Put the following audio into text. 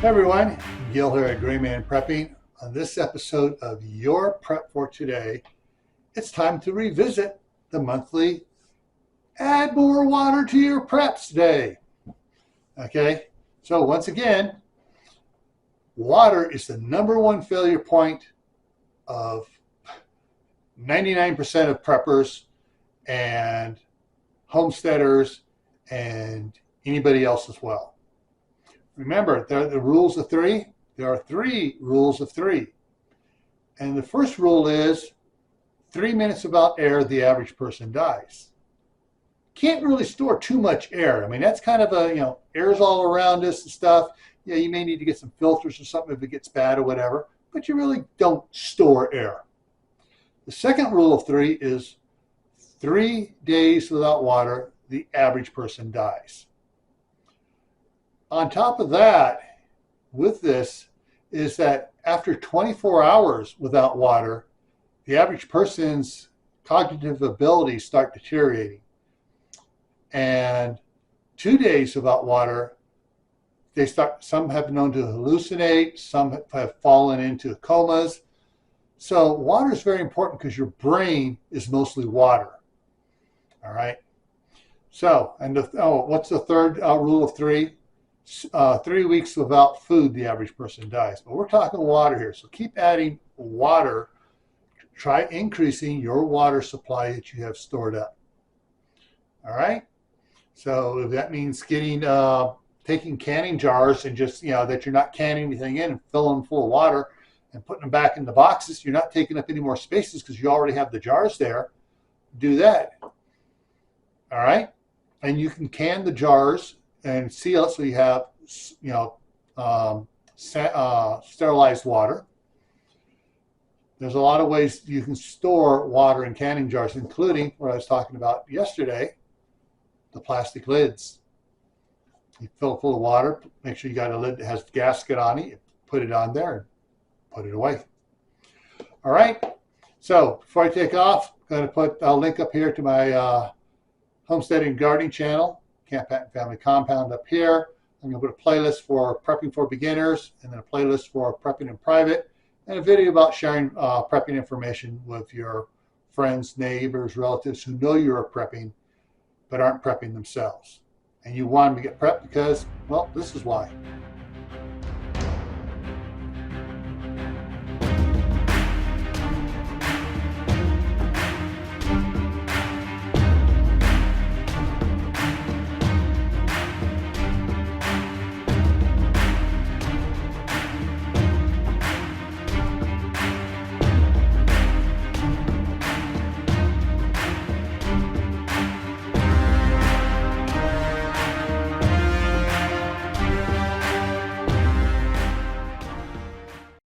Hey everyone, Gil here at Grayman Prepping. On this episode of Your Prep for Today, it's time to revisit the monthly Add More Water to Your Preps Day. Okay, so once again, water is the number one failure point of 99% of preppers and homesteaders and anybody else as well. Remember, there are the rules of three. There are 3 rules of 3. And the first rule is 3 minutes without air, the average person dies. Can't really store too much air. I mean, that's kind of a, air's all around us and stuff. Yeah, you may need to get some filters or something if it gets bad or whatever, but you really don't store air. The second rule of 3 is 3 days without water, the average person dies. On top of that, with this, is that after 24 hours without water, the average person's cognitive abilities start deteriorating. And 2 days without water, some have been known to hallucinate, some have fallen into comas. So water is very important because your brain is mostly water. All right. So, and what's the third rule of 3? 3 weeks without food, the average person dies. But we're talking water here. So keep adding water. Try increasing your water supply that you have stored up. All right. So that means taking canning jars and just, that you're not canning anything in and filling them full of water and putting them back in the boxes. You're not taking up any more spaces because you already have the jars there. Do that. All right. And you can can the jars and seal it so you have, sterilized water. There's a lot of ways you can store water in canning jars, including what I was talking about yesterday, the plastic lids. You fill it full of water, make sure you got a lid that has gasket on it, you put it on there and put it away. All right, so before I take off, I'm going to put a link up here to my homesteading gardening channel, Camp Patton Family Compound up here. I'm going to put a playlist for prepping for beginners and then a playlist for prepping in private and a video about sharing prepping information with your friends, neighbors, relatives who know you're prepping but aren't prepping themselves. And you want them to get prepped because, well, this is why.